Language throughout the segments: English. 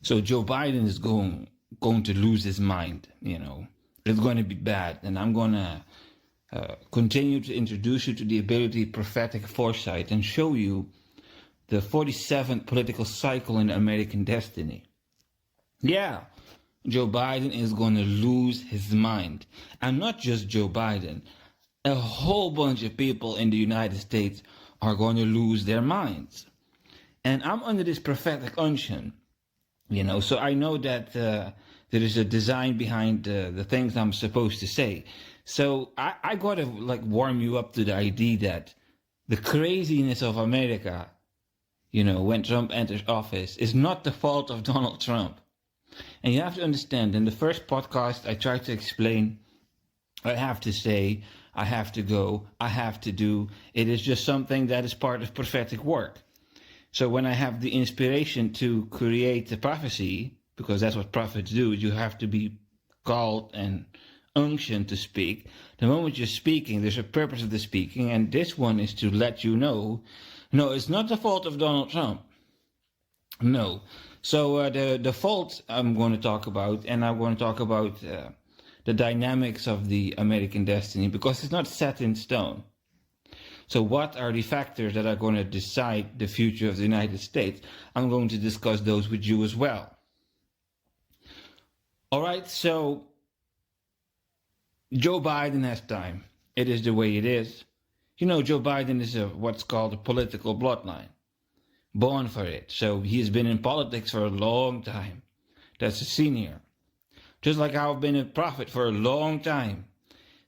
So Joe Biden is going to lose his mind. It's going to be bad, and I'm going to continue to introduce you to the ability prophetic foresight and show you the 47th political cycle in American destiny. Yeah, Joe Biden is going to lose his mind. And not just Joe Biden, a whole bunch of people in the United States are going to lose their minds. And I'm under this prophetic unction, so I know that there is a design behind the things I'm supposed to say. So I got to warm you up to the idea that the craziness of America, when Trump enters office, is not the fault of Donald Trump. And you have to understand, in the first podcast, I tried to explain, I have to say, I have to go, I have to do. It is just something that is part of prophetic work. So when I have the inspiration to create the prophecy, because that's what prophets do, you have to be called and unctioned to speak. The moment you're speaking, there's a purpose of the speaking, and this one is to let you know, no, it's not the fault of Donald Trump. No. So the fault I'm going to talk about, and I'm going to talk about the dynamics of the American destiny, because it's not set in stone. So what are the factors that are going to decide the future of the United States? I'm going to discuss those with you as well. All right, so Joe Biden has time. It is the way it is. Joe Biden is what's called a political bloodline. Born for it. So he has been in politics for a long time. That's a senior. Just like I've been a prophet for a long time.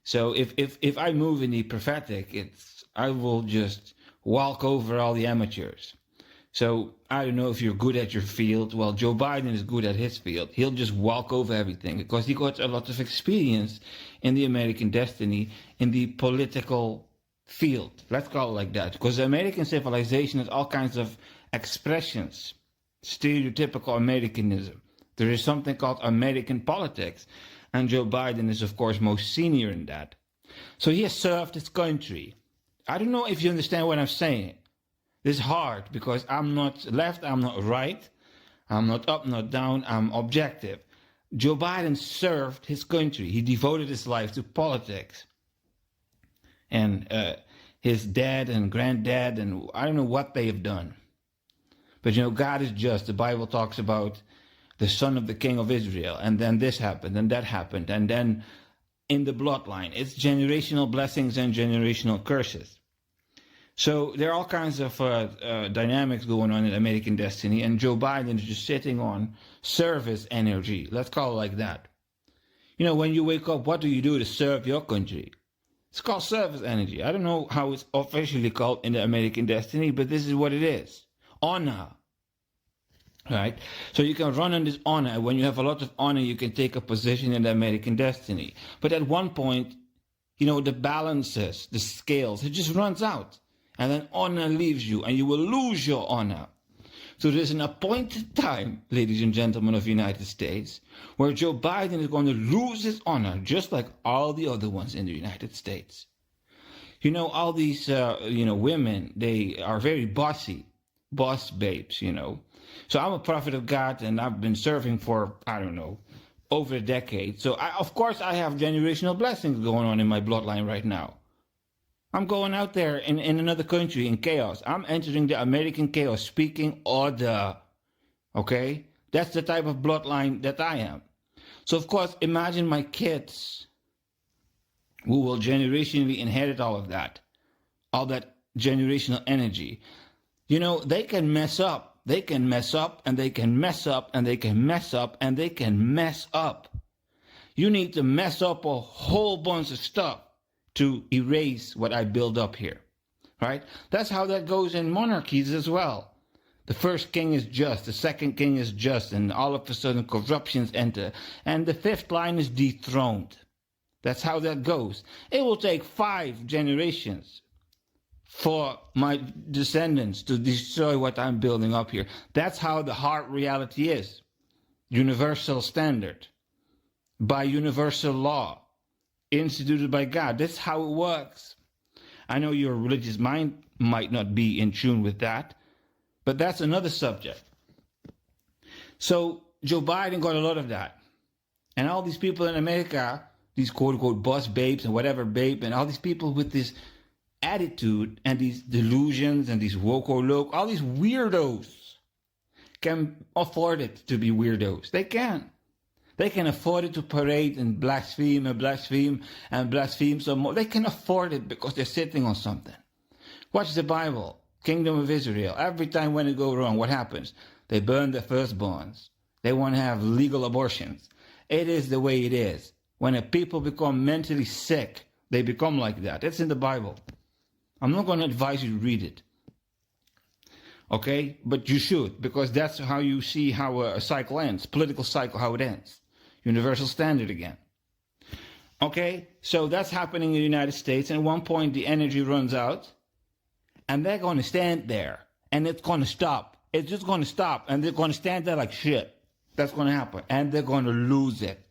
So if I move in the prophetic, I will just walk over all the amateurs. So I don't know if you're good at your field. Well, Joe Biden is good at his field. He'll just walk over everything because he got a lot of experience in the American destiny, in the political field. Let's call it like that. Because American civilization has all kinds of expressions, stereotypical Americanism. There is something called American politics. And Joe Biden is, of course, most senior in that. So he has served his country. I don't know if you understand what I'm saying. This is hard because I'm not left, I'm not right, I'm not up, not down, I'm objective. Joe Biden served his country. He devoted his life to politics. And his dad and granddad, and I don't know what they have done. But God is just. The Bible talks about the son of the king of Israel, and then this happened, and that happened, and then in the bloodline, it's generational blessings and generational curses. So there are all kinds of dynamics going on in American destiny, and Joe Biden is just sitting on service energy. Let's call it like that. When you wake up, what do you do to serve your country? It's called service energy. I don't know how it's officially called in the American destiny, but this is what it is. Honor. Right? So you can run on this honor. When you have a lot of honor, you can take a position in the American destiny. But at one point, the balances, the scales, it just runs out. And then honor leaves you, and you will lose your honor. So there's an appointed time, ladies and gentlemen of the United States, where Joe Biden is going to lose his honor, just like all the other ones in the United States. All these, women, they are very bossy, boss babes, So I'm a prophet of God, and I've been serving for, over a decade. So, of course, I have generational blessings going on in my bloodline right now. I'm going out there in another country in chaos. I'm entering the American chaos, speaking order. Okay? That's the type of bloodline that I am. So, of course, imagine my kids who will generationally inherit all that generational energy. They can mess up. They can mess up, and they can mess up, and they can mess up, and they can mess up. You need to mess up a whole bunch of stuff to erase what I build up here, right? That's how that goes in monarchies as well. The first king is just, the second king is just, and all of a sudden corruptions enter, and the fifth line is dethroned. That's how that goes. It will take 5 generations for my descendants to destroy what I'm building up here. That's how the hard reality is. Universal standard, by universal law, instituted by God. That's how it works. I know your religious mind might not be in tune with that, but that's another subject. So Joe Biden got a lot of that. And all these people in America, these quote-unquote boss babes and whatever babe, and all these people with this attitude and these delusions and these woke or loke, all these weirdos can afford it to be weirdos. They can. They can afford it to parade and blaspheme and blaspheme and blaspheme some more. They can afford it because they're sitting on something. Watch the Bible, Kingdom of Israel. Every time when it goes wrong, what happens? They burn their firstborns. They want to have legal abortions. It is the way it is. When a people become mentally sick, they become like that. It's in the Bible. I'm not going to advise you to read it. Okay? But you should, because that's how you see how a cycle ends. Political cycle, how it ends. Universal standard again. Okay? So that's happening in the United States. And at one point, the energy runs out. And they're going to stand there. And it's going to stop. It's just going to stop. And they're going to stand there like shit. That's going to happen. And they're going to lose it.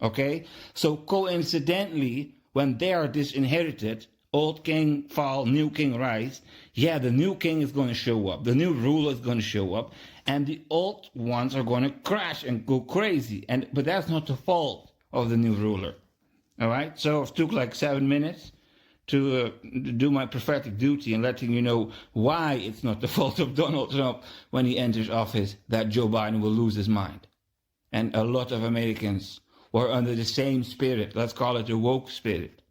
Okay? So coincidentally, when they are disinherited, old king fall, new king rise, yeah, the new king is going to show up. The new ruler is going to show up. And the old ones are going to crash and go crazy. But that's not the fault of the new ruler. All right? So it took like 7 minutes to do my prophetic duty and letting you know why it's not the fault of Donald Trump when he enters office that Joe Biden will lose his mind. And a lot of Americans were under the same spirit. Let's call it the woke spirit.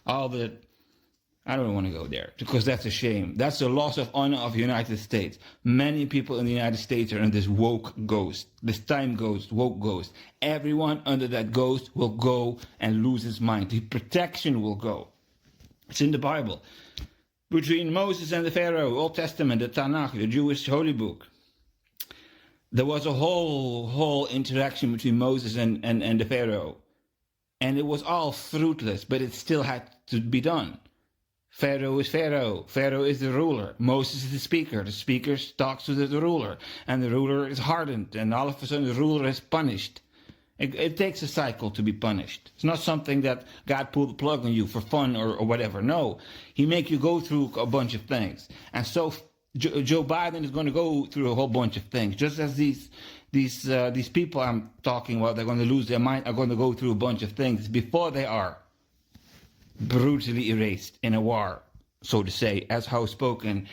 I don't want to go there because that's a shame. That's the loss of honor of the United States. Many people in the United States are in this woke ghost, this time ghost, woke ghost. Everyone under that ghost will go and lose his mind. The protection will go. It's in the Bible. Between Moses and the Pharaoh, Old Testament, the Tanakh, the Jewish holy book. There was a whole interaction between Moses and the Pharaoh. And it was all fruitless, but it still had to be done. Pharaoh is Pharaoh. Pharaoh is the ruler. Moses is the speaker. The speaker talks to the ruler. And the ruler is hardened. And all of a sudden the ruler is punished. It takes a cycle to be punished. It's not something that God pulled the plug on you for fun or whatever. No, he make you go through a bunch of things. And so Joe Biden is going to go through a whole bunch of things. Just as these people I'm talking about, they're going to lose their mind, are going to go through a bunch of things before they are brutally erased in a war, so to say, as how spoken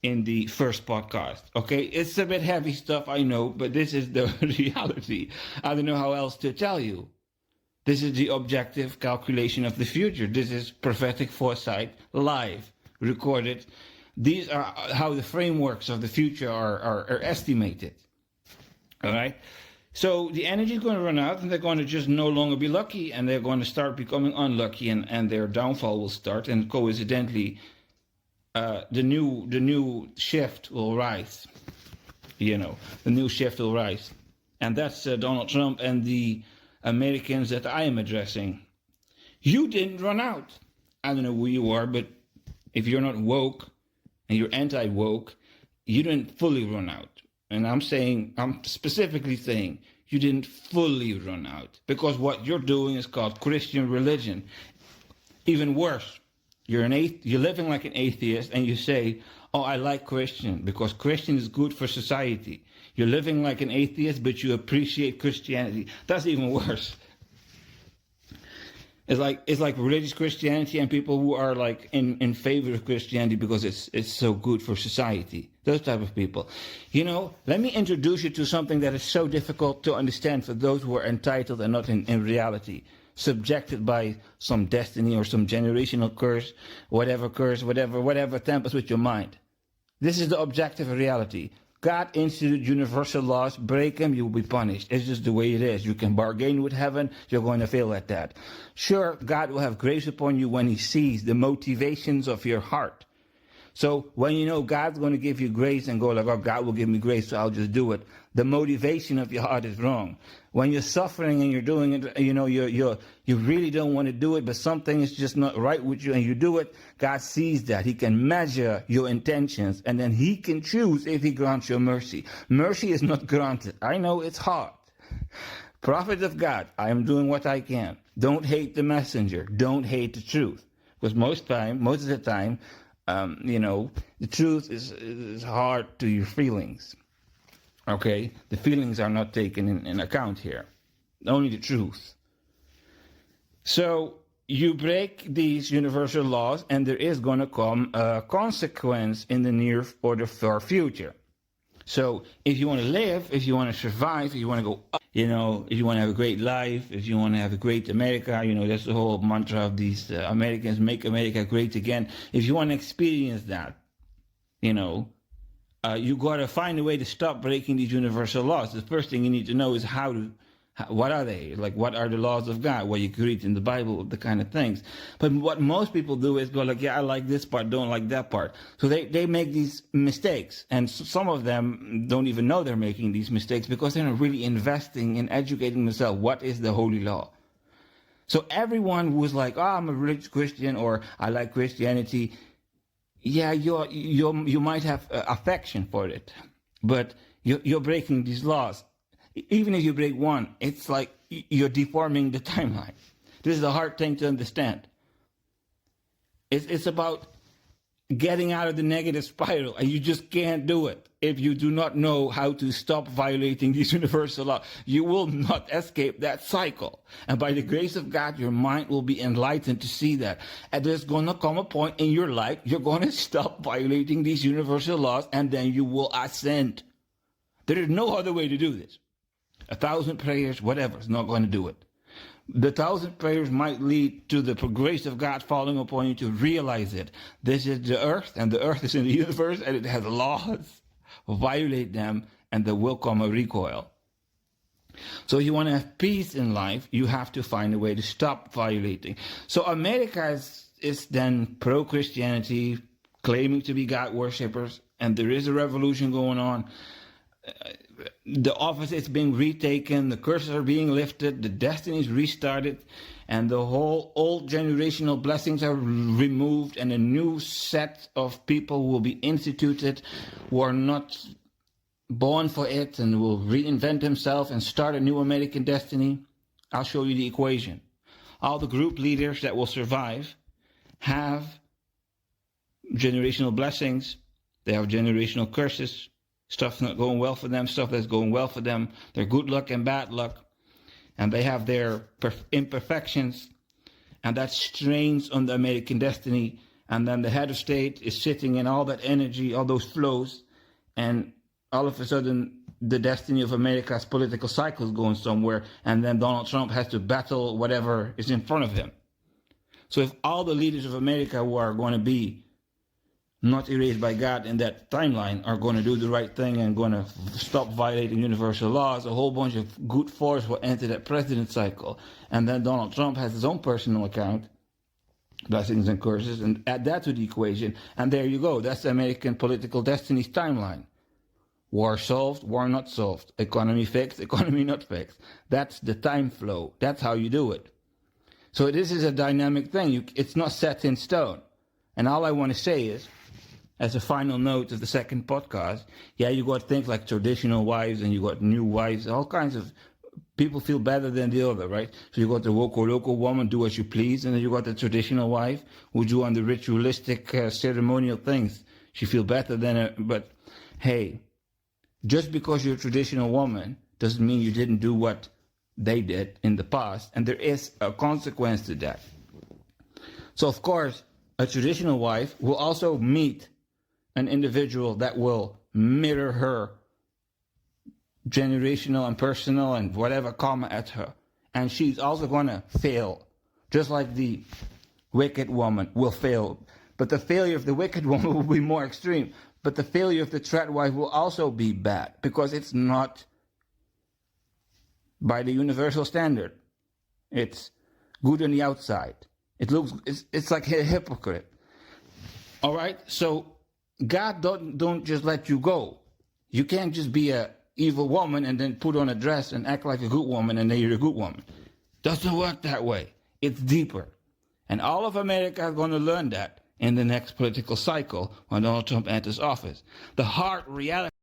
in the first podcast. Okay, it's a bit heavy stuff, I know, but this is the reality. I don't know how else to tell you. This is the objective calculation of the future. This is prophetic foresight, live, recorded. These are how the frameworks of the future are estimated. All right? So the energy is going to run out, and they're going to just no longer be lucky, and they're going to start becoming unlucky, and their downfall will start, and coincidentally, the new shift will rise. The new shift will rise. And that's Donald Trump and the Americans that I am addressing. You didn't run out. I don't know who you are, but if you're not woke and you're anti-woke, you didn't fully run out. And I'm specifically saying you didn't fully run out, because what you're doing is called Christian religion. Even worse, you're living like an atheist, and you say, oh, I like Christian because Christian is good for society. You're living like an atheist, but you appreciate Christianity. That's even worse. It's like religious Christianity and people who are like in favor of Christianity because it's so good for society. Those type of people. Let me introduce you to something that is so difficult to understand for those who are entitled and not in reality. Subjected by some destiny or some generational curse, whatever tempers with your mind. This is the objective reality. God instituted universal laws. Break them, you will be punished. It's just the way it is. You can bargain with heaven. You're going to fail at that. Sure, God will have grace upon you when he sees the motivations of your heart. So when you know God's going to give you grace and go like, oh, God will give me grace, so I'll just do it. The motivation of your heart is wrong. When you're suffering and you're doing it, you really don't want to do it, but something is just not right with you and you do it, God sees that. He can measure your intentions, and then he can choose if he grants your mercy. Mercy is not granted. I know it's hard. Prophet of God, I am doing what I can. Don't hate the messenger. Don't hate the truth. Because most of the time, the truth is hard to your feelings. Okay? The feelings are not taken in account here. Only the truth. So you break these universal laws, and there is going to come a consequence in the near or the far future. So if you want to live, if you want to survive, if you want to go up, if you want to have a great life, if you want to have a great America, that's the whole mantra of these Americans, make America great again. If you want to experience that, you got to find a way to stop breaking these universal laws. The first thing you need to know is what are they? Like, what are the laws of God? What you can read in the Bible, the kind of things. But what most people do is go like, yeah, I like this part, don't like that part. So they make these mistakes. And some of them don't even know they're making these mistakes because they're not really investing in educating themselves. What is the holy law? So everyone who is like, I'm a religious Christian, or I like Christianity, yeah, you might have affection for it. But you're breaking these laws. Even if you break one, it's like you're deforming the timeline. This is a hard thing to understand. It's about getting out of the negative spiral, and you just can't do it if you do not know how to stop violating these universal laws. You will not escape that cycle. And by the grace of God, your mind will be enlightened to see that. And there's going to come a point in your life, you're going to stop violating these universal laws, and then you will ascend. There is no other way to do this. 1,000 prayers, whatever, is not going to do it. The 1,000 prayers might lead to the grace of God falling upon you to realize it. This is the earth, and the earth is in the universe, and it has laws. Violate them, and there will come a recoil. So if you want to have peace in life, you have to find a way to stop violating. So America is then pro-Christianity, claiming to be God worshippers, and there is a revolution going on. The office is being retaken, the curses are being lifted, the destiny is restarted, and the whole old generational blessings are removed, and a new set of people will be instituted who are not born for it and will reinvent themselves and start a new American destiny. I'll show you the equation. All the group leaders that will survive have generational blessings, they have generational curses. Stuff not going well for them, stuff that's going well for them, their good luck and bad luck. And they have their imperfections, and that strains on the American destiny. And then the head of state is sitting in all that energy, all those flows, and all of a sudden the destiny of America's political cycle is going somewhere, and then Donald Trump has to battle whatever is in front of him. So if all the leaders of America who are going to be not erased by God in that timeline are going to do the right thing and going to stop violating universal laws, a whole bunch of good force will enter that president cycle. And then Donald Trump has his own personal account, blessings and curses, and add that to the equation. And there you go. That's the American political destiny's timeline. War solved, war not solved. Economy fixed, economy not fixed. That's the time flow. That's how you do it. So this is a dynamic thing. It's not set in stone. And all I want to say is, as a final note of the second podcast, yeah, you got things like traditional wives and you got new wives, all kinds of people feel better than the other, right? So you got the local woman, do as you please, and then you got the traditional wife who do on the ritualistic ceremonial things. She feel better than her, but hey, just because you're a traditional woman doesn't mean you didn't do what they did in the past, and there is a consequence to that. So of course, a traditional wife will also meet an individual that will mirror her generational and personal and whatever karma at her. And she's also going to fail, just like the wicked woman will fail. But the failure of the wicked woman will be more extreme. But the failure of the trad wife will also be bad because it's not by the universal standard. It's good on the outside. It's like a hypocrite. All right, so God don't just let you go. You can't just be a evil woman and then put on a dress and act like a good woman and then you're a good woman. Doesn't work that way. It's deeper. And all of America is going to learn that in the next political cycle when Donald Trump enters office. The hard reality